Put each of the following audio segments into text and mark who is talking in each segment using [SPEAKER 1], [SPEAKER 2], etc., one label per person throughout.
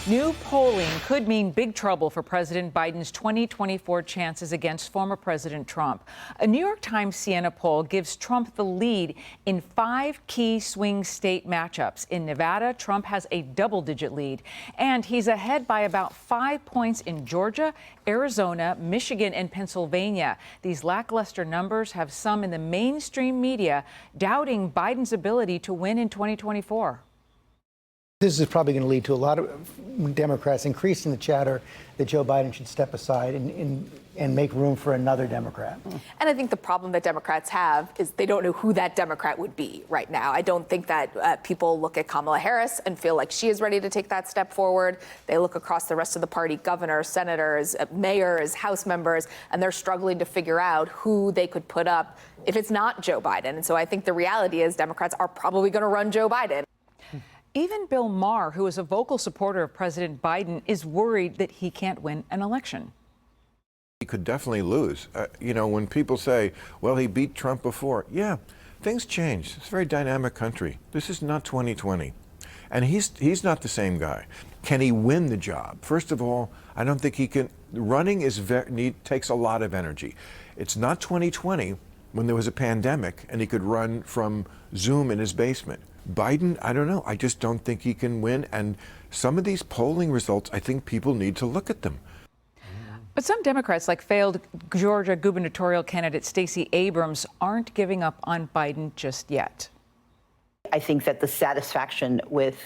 [SPEAKER 1] New polling could mean big trouble for President Biden's 2024 chances against former President Trump. A New York Times Siena poll gives Trump the lead in 5 key swing state matchups. In Nevada, Trump has a double-digit lead, and he's ahead by about 5 points in Georgia, Arizona, Michigan, and Pennsylvania. These lackluster numbers have some in the mainstream media doubting Biden's ability to win in 2024.
[SPEAKER 2] This is probably going to lead to a lot of Democrats increasing the chatter that Joe Biden should step aside and make room for another Democrat.
[SPEAKER 3] And I think the problem that Democrats have is they don't know who that Democrat would be right now. I don't think that people look at Kamala Harris and feel like she is ready to take that step forward. They look across the rest of the party, governors, senators, mayors, House members, and they're struggling to figure out who they could put up if it's not Joe Biden. And so I think the reality is Democrats are probably going to run Joe Biden.
[SPEAKER 1] Even Bill Maher, who is a vocal supporter of President Biden, is worried that he can't win an election.
[SPEAKER 4] He could definitely lose. When people say, well, he beat Trump before. Yeah, things change. It's a very dynamic country. This is not 2020. And he's not the same guy. Can he win the job? First of all, I don't think he can. Running takes a lot of energy. It's not 2020 when there was a pandemic and he could run from Zoom in his basement. Biden, I don't know. I just don't think he can win. And some of these polling results, I think people need to look at them.
[SPEAKER 1] But some Democrats, like failed Georgia gubernatorial candidate Stacey Abrams, aren't giving up on Biden just yet.
[SPEAKER 5] I think that the satisfaction with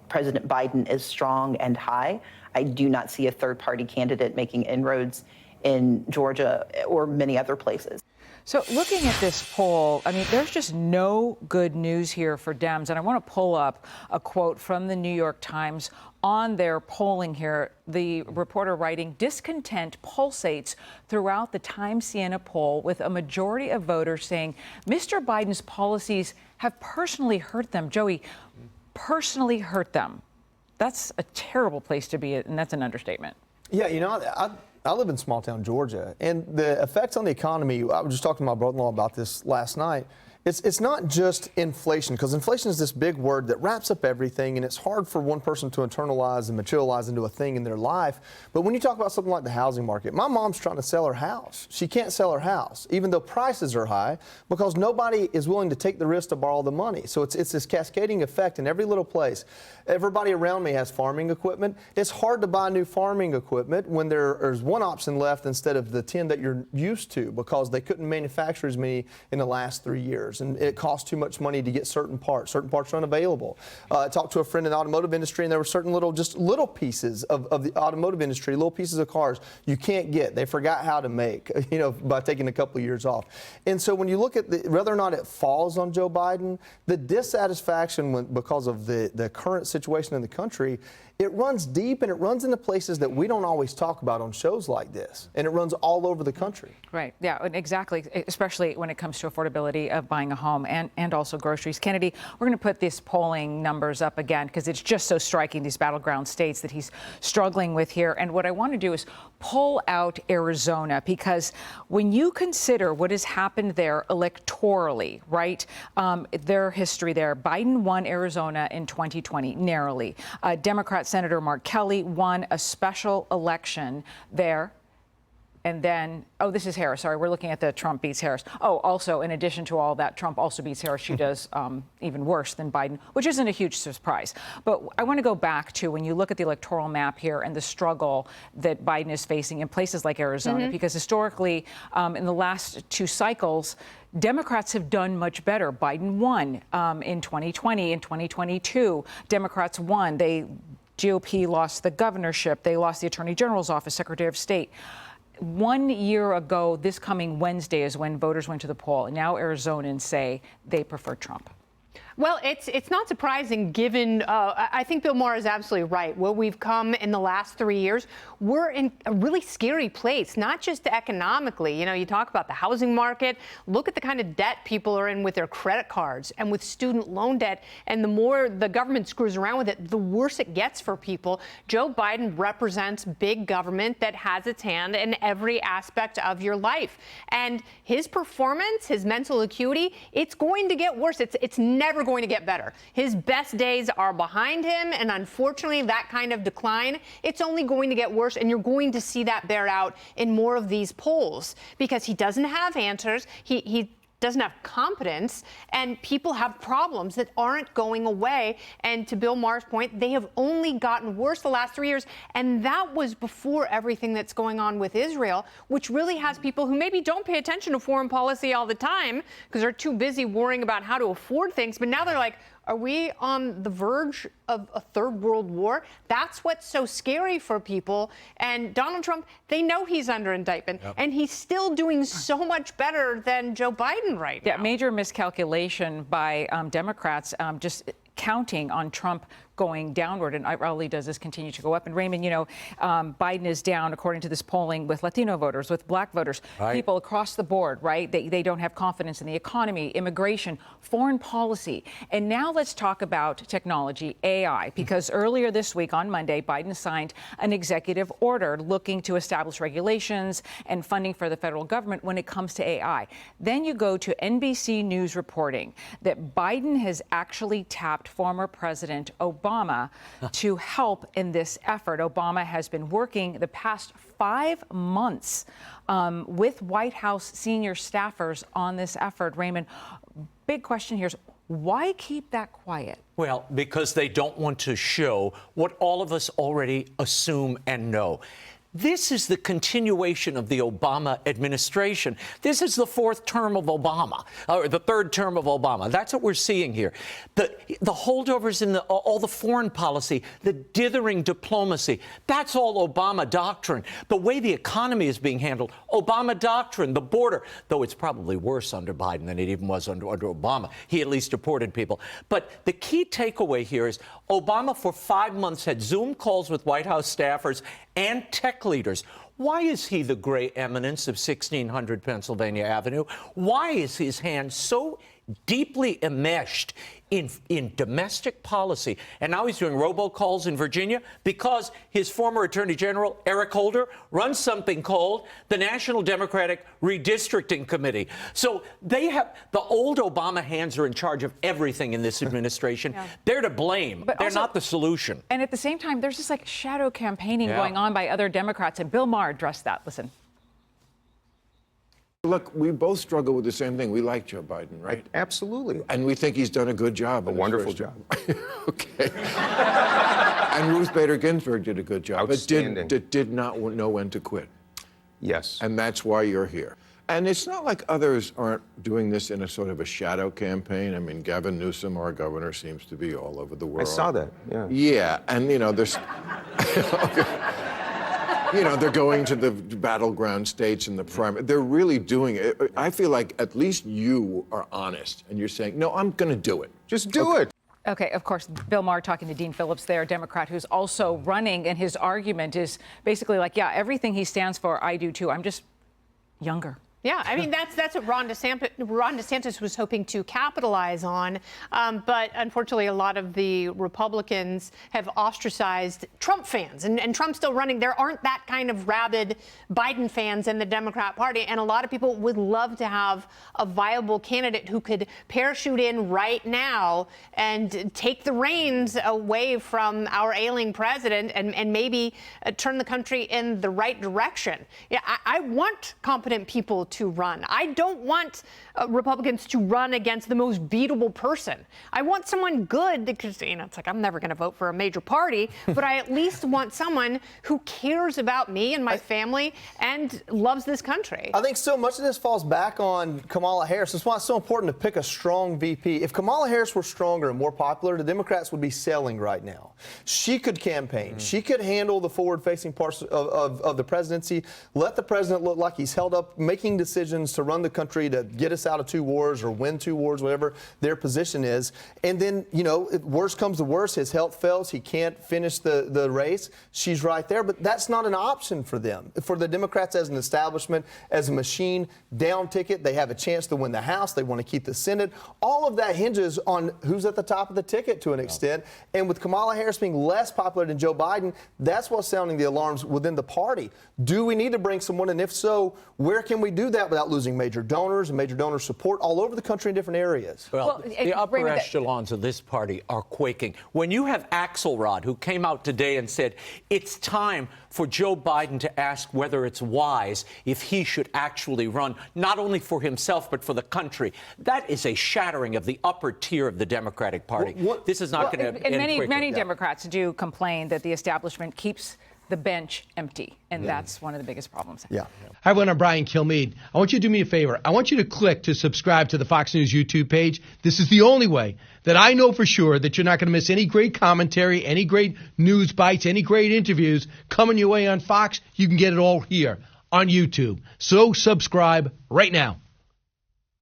[SPEAKER 5] President Biden is strong and high. I do not see a third-party candidate making inroads in Georgia or many other places.
[SPEAKER 1] So looking at this poll, I mean, there's just no good news here for Dems. And I want to pull up a quote from the New York Times on their polling here. The reporter writing, discontent pulsates throughout the Times Siena poll, with a majority of voters saying Mr. Biden's policies have personally hurt them. Joey, personally hurt them. That's a terrible place to be, and that's an understatement.
[SPEAKER 6] Yeah, I live in small town Georgia, and the effects on the economy, I was just talking to my brother-in-law about this last night. It's not just inflation, because inflation is this big word that wraps up everything, and it's hard for one person to internalize and materialize into a thing in their life. But when you talk about something like the housing market, my mom's trying to sell her house. She can't sell her house, even though prices are high, because nobody is willing to take the risk to borrow the money. So it's this cascading effect in every little place. Everybody around me has farming equipment. It's hard to buy new farming equipment when there's one option left instead of the 10 that you're used to, because they couldn't manufacture as many in the last 3 years. And it costs too much money to get certain parts. Certain parts are unavailable. I talked to a friend in the automotive industry, and there were certain little pieces of the automotive industry, little pieces of cars you can't get. They forgot how to make, by taking a couple of years off. And so when you look at whether or not it falls on Joe Biden, the dissatisfaction because of the current situation in the country, it runs deep, and it runs into places that we don't always talk about on shows like this. And it runs all over the country.
[SPEAKER 1] Right. Yeah, exactly. Especially when it comes to affordability of buying a home and also groceries. Kennedy, we're going to put these polling numbers up again because it's just so striking, these battleground states that he's struggling with here. And what I want to do is pull out Arizona, because when you consider what has happened there electorally, right, their history there, Biden won Arizona in 2020 narrowly. Democrat Senator Mark Kelly won a special election there. And then, this is Harris. Sorry, we're looking at the Trump beats Harris. Also, in addition to all that, Trump also beats Harris. She does even worse than Biden, which isn't a huge surprise. But I want to go back to when you look at the electoral map here and the struggle that Biden is facing in places like Arizona, because historically, in the last 2 cycles, Democrats have done much better. Biden won in 2020. In 2022, Democrats won. GOP lost the governorship. They lost the Attorney General's office, Secretary of State. 1 year ago, this coming Wednesday is when voters went to the poll. Now Arizonans say they prefer Trump.
[SPEAKER 7] Well, it's not surprising given, I think Bill Maher is absolutely right. Where we've come in the last 3 years, we're in a really scary place, not just economically. You talk about the housing market. Look at the kind of debt people are in with their credit cards and with student loan debt. And the more the government screws around with it, the worse it gets for people. Joe Biden represents big government that has its hand in every aspect of your life. And his performance, his mental acuity, it's going to get worse. It's never going going to get better. His best days are behind him, and unfortunately, that kind of decline, it's only going to get worse, and you're going to see that bear out in more of these polls because he doesn't have answers. He doesn't have competence, and people have problems that aren't going away. And to Bill Maher's point, they have only gotten worse the last 3 years, and that was before everything that's going on with Israel, which really has people who maybe don't pay attention to foreign policy all the time because they're too busy worrying about how to afford things, but now they're like, are we on the verge of a third world war? That's what's so scary for people. And Donald Trump, they know he's under indictment, and he's still doing so much better than Joe Biden right now.
[SPEAKER 1] Yeah, major miscalculation by Democrats, just counting on Trump going downward, and all he does is continue to go up. And Raymond, Biden is down, according to this polling, with Latino voters, with black voters, people across the board, right? They don't have confidence in the economy, immigration, foreign policy. And now let's talk about technology, AI, because earlier this week on Monday, Biden signed an executive order looking to establish regulations and funding for the federal government when it comes to AI. Then you go to NBC News reporting that Biden has actually tapped former President Obama to help in this effort. Obama has been working the past 5 months with White House senior staffers on this effort. Raymond, big question here is, why keep that quiet?
[SPEAKER 8] Well, because they don't want to show what all of us already assume and know. This is the continuation of the Obama administration. This is the 4th term of Obama, or the 3rd term of Obama. That's what we're seeing here. The holdovers in all the foreign policy, the dithering diplomacy, that's all Obama doctrine. The way the economy is being handled, Obama doctrine, the border, though it's probably worse under Biden than it even was under Obama. He at least deported people. But the key takeaway here is Obama for 5 months had Zoom calls with White House staffers and tech leaders. Why is he the gray eminence of 1600 Pennsylvania Avenue? Why is his hand so deeply enmeshed in domestic policy? And now he's doing robocalls in Virginia because his former Attorney General, Eric Holder, runs something called the National Democratic Redistricting Committee. So they have the old Obama hands are in charge of everything in this administration. They're to blame. But they're also not the solution.
[SPEAKER 1] And at the same time, there's this like shadow campaigning going on by other Democrats, and Bill Maher addressed that. Listen.
[SPEAKER 4] Look, we both struggle with the same thing. We like Joe Biden, right?
[SPEAKER 9] Absolutely.
[SPEAKER 4] And we think he's done a good job.
[SPEAKER 9] A wonderful job.
[SPEAKER 4] Okay. And Ruth Bader Ginsburg did a good job.
[SPEAKER 9] Outstanding.
[SPEAKER 4] But did not know when to quit.
[SPEAKER 9] Yes.
[SPEAKER 4] And that's why you're here. And it's not like others aren't doing this in a sort of a shadow campaign. I mean, Gavin Newsom, our governor, seems to be all over the world.
[SPEAKER 9] I saw that, yeah.
[SPEAKER 4] Yeah, and, there's... they're going to the battleground states and the primary. They're really doing it. I feel like at least you are honest, and you're saying, no, I'm going to do it.
[SPEAKER 9] Just do it.
[SPEAKER 1] Okay, of course, Bill Maher talking to Dean Phillips there, Democrat who's also running, and his argument is basically like, yeah, everything he stands for, I do too. I'm just younger.
[SPEAKER 7] Yeah, I mean, that's what Ron DeSantis was hoping to capitalize on. But unfortunately, a lot of the Republicans have ostracized Trump fans. And Trump's still running. There aren't that kind of rabid Biden fans in the Democrat Party. And a lot of people would love to have a viable candidate who could parachute in right now and take the reins away from our ailing president and maybe turn the country in the right direction. Yeah, I want competent people to run. I don't want Republicans to run against the most beatable person. I want someone good because, it's like I'm never going to vote for a major party, but I at least want someone who cares about me and my family and loves this country.
[SPEAKER 6] I think so much of this falls back on Kamala Harris. That's why it's so important to pick a strong VP. If Kamala Harris were stronger and more popular, the Democrats would be selling right now. She could campaign. She could handle the forward-facing parts of the presidency, let the president look like he's held up, making decisions to run the country to get us out of 2 wars or win 2 wars, whatever their position is. And then, if worse comes to worse, his health fails, he can't finish the race, she's right there. But that's not an option for them. For the Democrats as an establishment, as a machine, down ticket, they have a chance to win the House, they want to keep the Senate. All of that hinges on who's at the top of the ticket to an extent. And with Kamala Harris being less popular than Joe Biden, that's what's sounding the alarms within the party. Do we need to bring someone? And if so, where can we do that without losing major donors and major donor support all over the country in different areas.
[SPEAKER 8] Well, the upper echelons of this party are quaking. When you have Axelrod, who came out today and said it's time for Joe Biden to ask whether it's wise if he should actually run, not only for himself, but for the country, that is a shattering of the upper tier of the Democratic Party. This is not going to end quickly.
[SPEAKER 1] Many Democrats do complain that the establishment keeps the bench empty, and that's one of the biggest problems.
[SPEAKER 6] Yeah.
[SPEAKER 10] Hi, everyone. I'm Brian Kilmeade. I want you to do me a favor. I want you to click to subscribe to the Fox News YouTube page. This is the only way that I know for sure that you're not going to miss any great commentary, any great news bites, any great interviews coming your way on Fox. You can get it all here on YouTube. So subscribe right now.